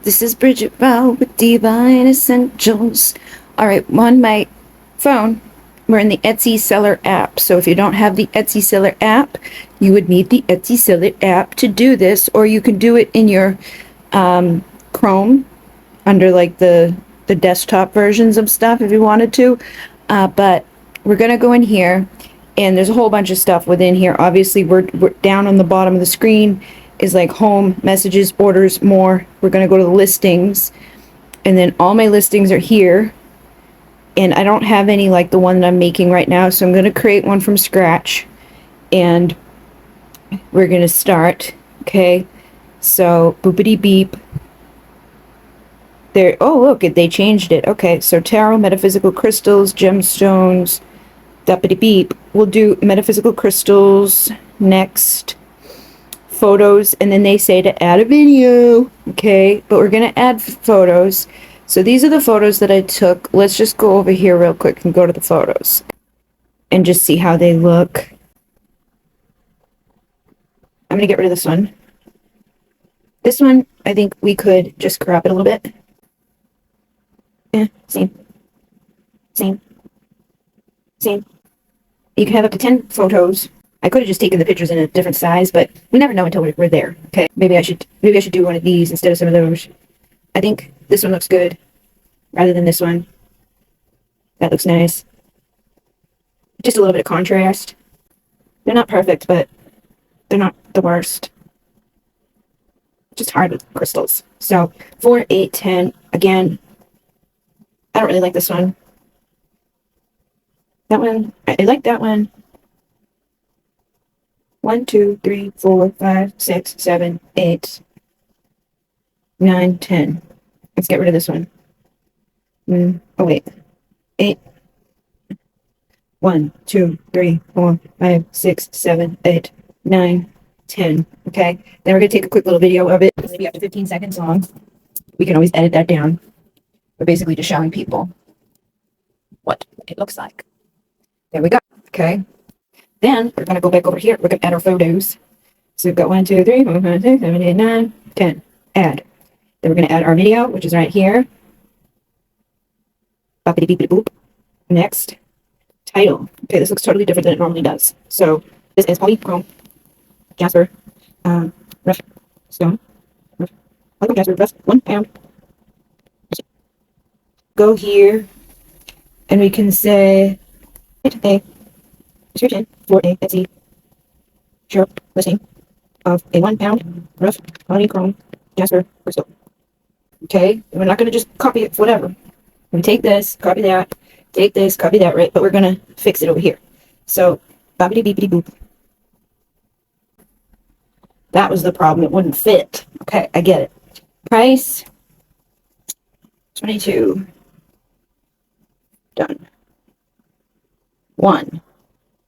This is Bridget with Divine Essentials. All right, on my phone, we're in the Etsy seller app. So if you don't have the Etsy seller app, you would need the Etsy seller app to do this, or you can do it in your Chrome under like the desktop versions of stuff if you wanted to. But we're gonna go in here, and there's a whole bunch of stuff within here. Obviously, we're down on the bottom of the screen is like home, messages, orders, more. We're gonna go to the listings, and then all my listings are here. And I don't have any like the one that I'm making right now, so I'm gonna create one from scratch, and we're gonna start. Okay, so boopity beep. There. Oh, look, they changed it. Okay, so tarot, metaphysical crystals, gemstones, duppity beep. We'll do metaphysical crystals next. Photos, and then they say to add a video. Okay, but we're gonna add photos. So these are the photos that I took. Let's just go over here real quick and go to the photos and just see how they look. I'm gonna get rid of this one. This one, I think we could just crop it a little bit. Yeah, same. You can have up to 10 photos. I could have just taken the pictures in a different size, but we never know until we're there. Okay, maybe I should do one of these instead of some of those. I think this one looks good rather than this one. That looks nice. Just a little bit of contrast. They're not perfect, but they're not the worst. Just hard with crystals. So 4, 8, 10. Again, I don't really like this one. That one, I like that one. 1, 2, 3, 4, 5, 6, 7, 8, 9, 10. Let's get rid of this one. Oh, wait. 8. 1, 2, 3, 4, 5, 6, 7, 8, 9, 10. Okay. Then we're going to take a quick little video of it. Maybe up to 15 seconds long. We can always edit that down. We're basically just showing people what it looks like. There we go. Okay. Then we're going to go back over here. We're going to add our photos. So we've got 1, 2, 3, 4, 5, 6, 7, 8, 9, 10. Add. Then we're going to add our video, which is right here. Boppity beepity boop. Next. Title. Okay, this looks totally different than it normally does. So this is polychrome, jasper, rough stone, polychrome jasper, rough, 1 pound. Go here, and we can say a description for a Etsy shop listing of a 1 pound rough polychrome jasper crystal. Okay, and we're not going to just copy it, whatever. We take this, copy that, take this, copy that, right? But we're going to fix it over here. So, boppity beepity boop. That was the problem. It wouldn't fit. Okay, I get it. Price, 22. Done. 1.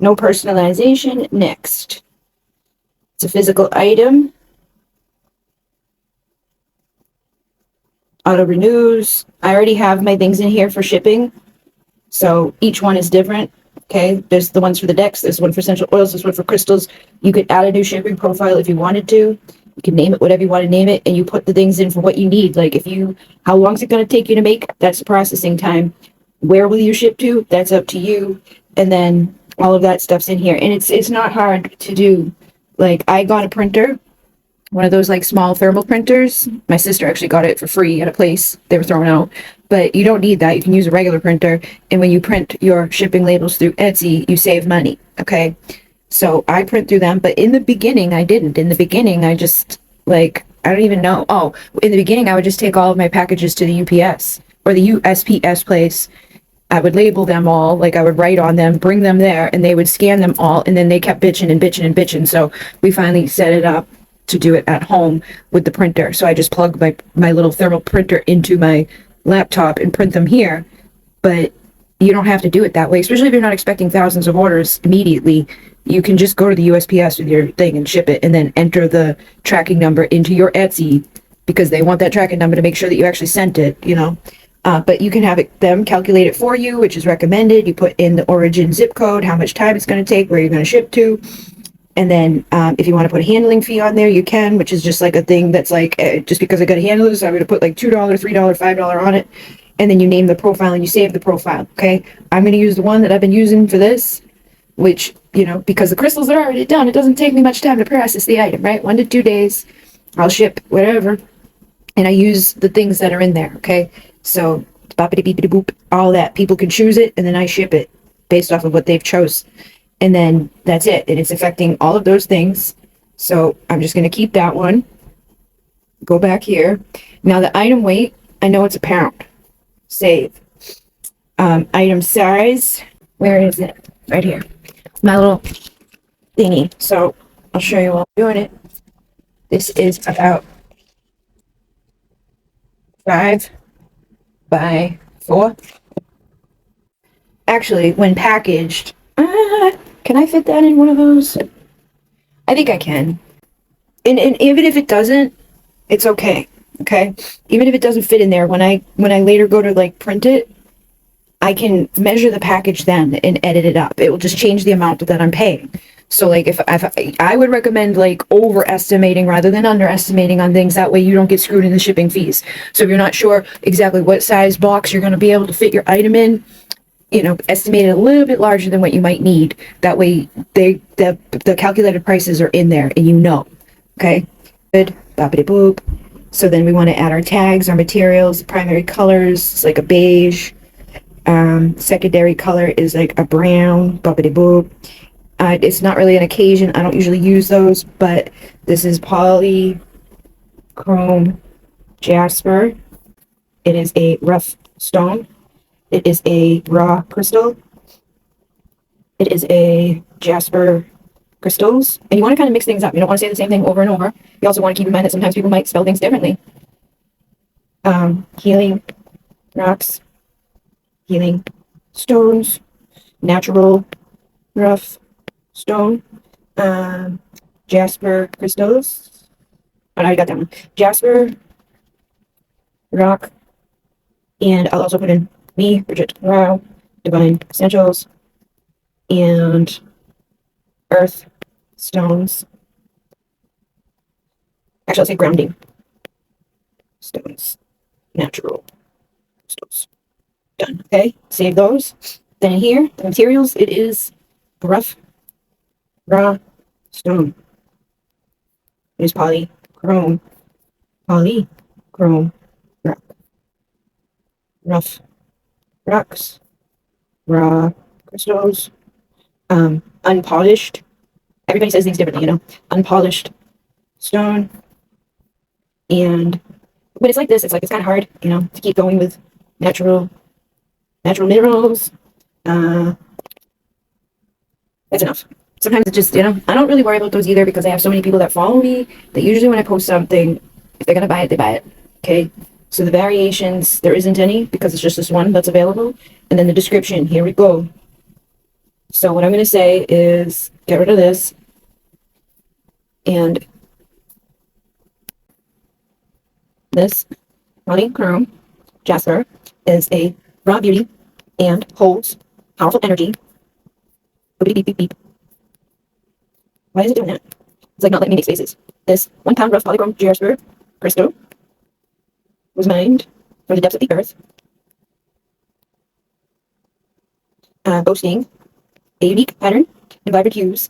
No personalization. Next. It's a physical item. Auto renews. I already have my things in here for shipping. So each one is different. Okay. There's the ones for the decks. There's one for essential oils. There's one for crystals. You could add a new shipping profile if you wanted to. You can name it whatever you want to name it, and you put the things in for what you need. Like how long is it going to take you to make? That's the processing time. Where will you ship to? That's up to you. And then all of that stuff's in here. And it's not hard to do. Like, I got a printer, one of those like small thermal printers. My sister actually got it for free at a place they were throwing out. But you don't need that. You can use a regular printer. And when you print your shipping labels through Etsy, you save money. Okay. So I print through them. But in the beginning, I didn't. In the beginning, I just I don't even know. Oh, in the beginning, I would just take all of my packages to the UPS or the USPS place. I would label them all, like I would write on them, bring them there, and they would scan them all, and then they kept bitching and bitching and bitching. So we finally set it up to do it at home with the printer. So I just plug my little thermal printer into my laptop and print them here. But you don't have to do it that way, especially if you're not expecting thousands of orders immediately. You can just go to the USPS with your thing and ship it, and then enter the tracking number into your Etsy, because they want that tracking number to make sure that you actually sent it, you know. But you can have them calculate it for you, which is recommended. You put in the origin zip code, how much time it's going to take, where you're going to ship to. And then if you want to put a handling fee on there, you can, which is just like a thing that's like, just because I got to handle this, I'm going to put like $2, $3, $5 on it. And then you name the profile and you save the profile. Okay. I'm going to use the one that I've been using for this, which, you know, because the crystals are already done, it doesn't take me much time to process the item, right? 1 to 2 days. I'll ship whatever. And I use the things that are in there. Okay. So boppity beepity boop, all that. People can choose it and then I ship it based off of what they've chose. And then that's it. And it's affecting all of those things. So I'm just going to keep that one. Go back here. Now the item weight, I know it's a pound. Save. Item size, where is it? Right here. My little thingy. So I'll show you while I'm doing it. This is about 5 by 4. Actually, when packaged, can I fit that in one of those? I think I can. And even if it doesn't, it's okay. Okay. Even if it doesn't fit in there, when I later go to like print it, I can measure the package then and edit it up. It will just change the amount that I'm paying. So like if I would recommend like overestimating rather than underestimating on things. That way you don't get screwed in the shipping fees. So if you're not sure exactly what size box you're going to be able to fit your item in, you know, estimate it a little bit larger than what you might need. That way the calculated prices are in there and you know. Okay. Good. Boppity boop. So then we want to add our tags, our materials, primary colors. It's like a beige. Secondary color is like a brown. Boppity boop. It's not really an occasion. I don't usually use those, but this is polychrome jasper. It is a rough stone. It is a raw crystal. It is a jasper crystals. And you want to kind of mix things up. You don't want to say the same thing over and over. You also want to keep in mind that sometimes people might spell things differently. Healing rocks, healing stones, natural rough stone, jasper crystals. Oh, no, I got that one. Jasper rock, and I'll also put in me, Bridget, wow, divine essentials, and earth stones. Actually, I'll say grounding stones, natural crystals. Done. Okay, save those. Then in here, the materials, it is rough raw stone. It is polychrome rock. Rough rocks, raw crystals, unpolished. Everybody says things differently, you know. Unpolished stone. And when it's like this, it's like it's kind of hard, you know, to keep going with natural minerals. That's enough. Sometimes it's just, you know, I don't really worry about those either because I have so many people that follow me that usually when I post something, if they're going to buy it, they buy it. Okay. So the variations, there isn't any because it's just this one that's available. And then the description, here we go. So what I'm going to say is get rid of this. And this polychrome jasper is a raw beauty and holds powerful energy. Beep, beep, beep, beep. Why is it doing that? It's like not letting me make spaces. This 1 pound rough polychrome jasper crystal was mined from the depths of the earth, boasting a unique pattern and vibrant hues,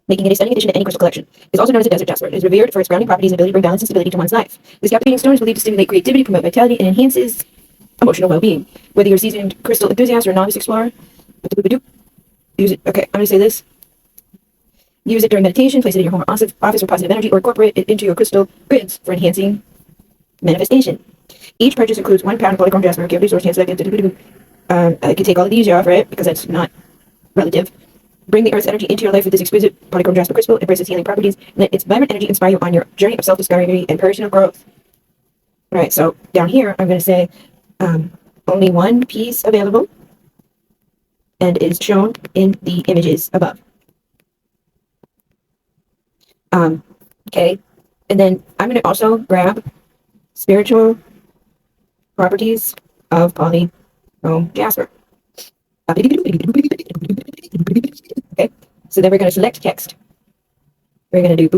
making it a stunning addition to any crystal collection. It's also known as a desert jasper. It is revered for its grounding properties and ability to bring balance and stability to one's life. This captivating stone is believed to stimulate creativity, promote vitality, and enhances emotional well-being. Whether you're a seasoned crystal enthusiast or a novice explorer, use it. Okay, I'm going to say this. Use it during meditation, place it in your home or office for positive energy, or incorporate it into your crystal grids for enhancing manifestation. Each purchase includes 1 pound of polychrome jasper. Give resource chance. I can take all of these off, right? Because that's not relative. Bring the earth's energy into your life with this exquisite polychrome jasper crystal. Embrace its healing properties. Let its vibrant energy inspire you on your journey of self-discovery and personal growth. All right, so down here, I'm going to say only one piece available and is shown in the images above. Okay, and then I'm going to also grab spiritual properties of polychrome jasper. Okay, so then we're going to select text. We're gonna do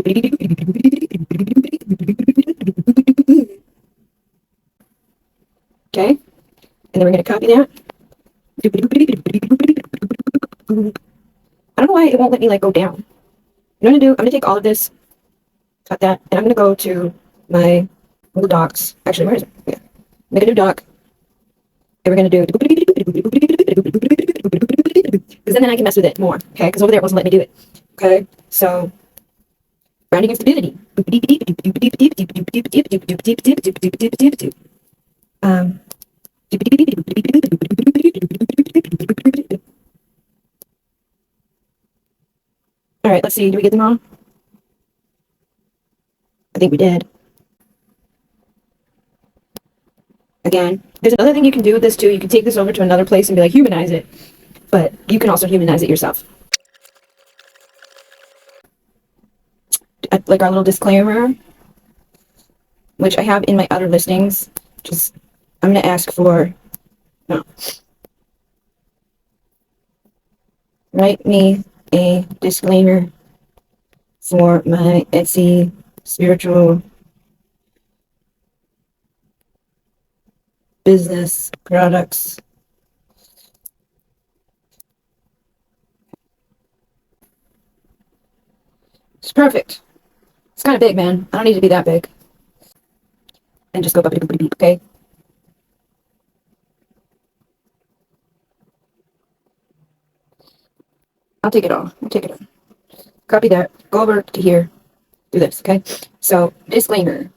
okay, and then we're gonna copy that. I don't know why it won't let me like go down. You know what I'm gonna do? I'm gonna take all of this, cut that, and I'm gonna go to my little docs. Actually, where is it? Yeah. Make a new doc, and we're gonna do because then I can mess with it more. Okay, because over there it wasn't letting me do it. Okay, so rounding of stability. Um, all right, let's see. Do we get them all? I think we did. Again, there's another thing you can do with this too. You can take this over to another place and be like, humanize it. But you can also humanize it yourself. Like our little disclaimer, which I have in my other listings. Just, I'm going to ask for, no. Write me a disclaimer for my Etsy spiritual business products. It's perfect. It's kind of big, man. I don't need to be that big. And just go beep, okay? I'll take it all. I'll take it all. Copy that. Go over to here. Do this, okay? So, disclaimer.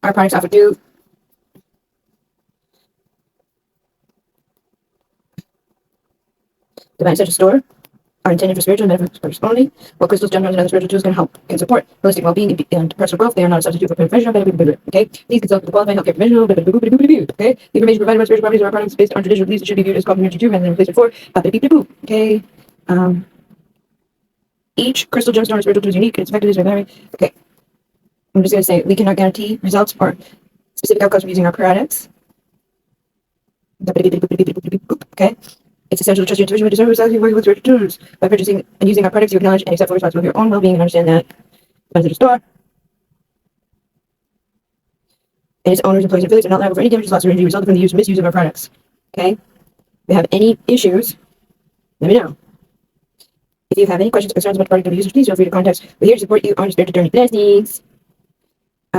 Our products offered do Divine Essential Store are intended for spiritual and metaphysical purposes only. While crystals, gemstones, and other spiritual tools can support holistic well-being and personal growth, they are not a substitute for professional. Okay, please consult with a qualified healthcare professional. Okay, the information provided by spiritual properties of our products based on traditional beliefs should be viewed as complementary to rather than replacement for. Okay, each crystal, gemstone, or spiritual tool is unique and its effectiveness may vary. Okay, I'm just gonna say we cannot guarantee results or specific outcomes from using our products. Okay. It's essential to trust your intuition with deserve results working with spiritual tools. By purchasing and using our products, you acknowledge and accept full responsibility for your own well-being and understand that the store and its owners, employees, and affiliates are not liable for any damages, loss, or injury resulting from the use or misuse of our products. Okay? If you have any issues, let me know. If you have any questions or concerns about the product of users, please feel free to contact us. We're here to support you on your spiritual journey. Blessings.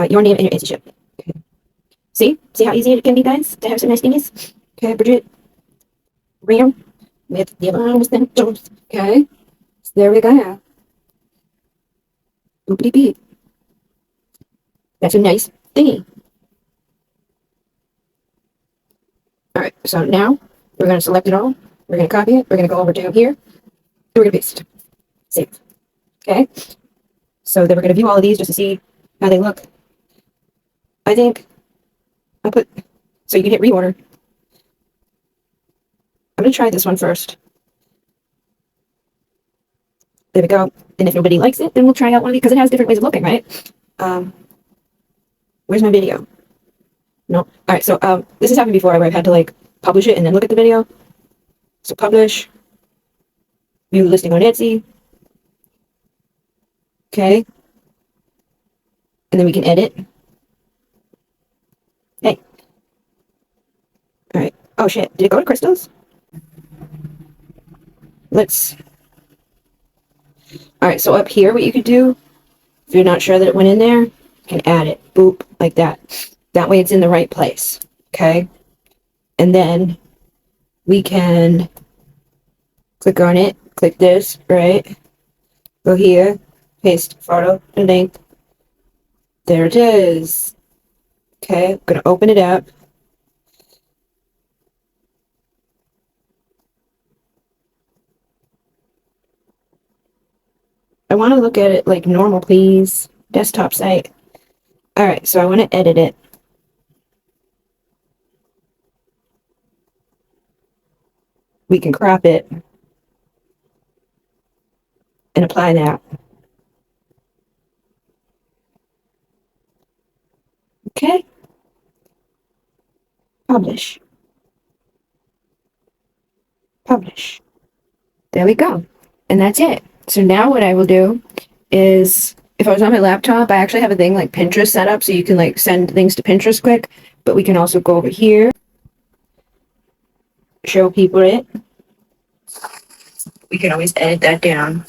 Your name and your Etsy shop. Okay. See? See how easy it can be, guys, to have some nice things? Okay, Bridget. Real. With divine essentials. Okay? So there we go. Boopity beep. That's a nice thingy. All right, so now we're going to select it all. We're going to copy it. We're going to go over to here. We're going to paste. Save. Okay. So then we're going to view all of these just to see how they look. I think I put, so you can hit reorder. I'm going to try this one first. There we go. And if nobody likes it, then we'll try out one of these because it has different ways of looking, right? Where's my video? No. All right. So this has happened before where I've had to like publish it and then look at the video. So publish, view the listing on Etsy. Okay. And then we can edit. Hey. All right. Oh shit. Did it go to crystals? Let's. All right. So up here, what you could do, if you're not sure that it went in there, you can add it. Boop, like that. That way it's in the right place. Okay. And then we can click on it. Click this, right? Go here. Paste photo and link. There it is. Okay. I'm going to open it up. I want to look at it like normal, please. Desktop site. All right, so I want to edit it. We can crop it and apply that. Okay. Publish. Publish. There we go. And that's it. So now what I will do is, if I was on my laptop, I actually have a thing like Pinterest set up so you can like send things to Pinterest quick, but we can also go over here, show people it. We can always edit that down.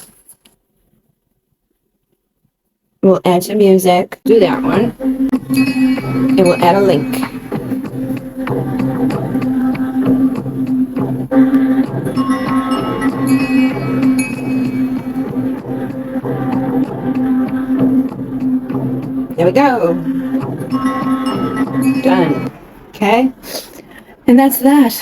We'll add some music, do that one, and we'll add a link. There we go. Done. Okay. And that's that.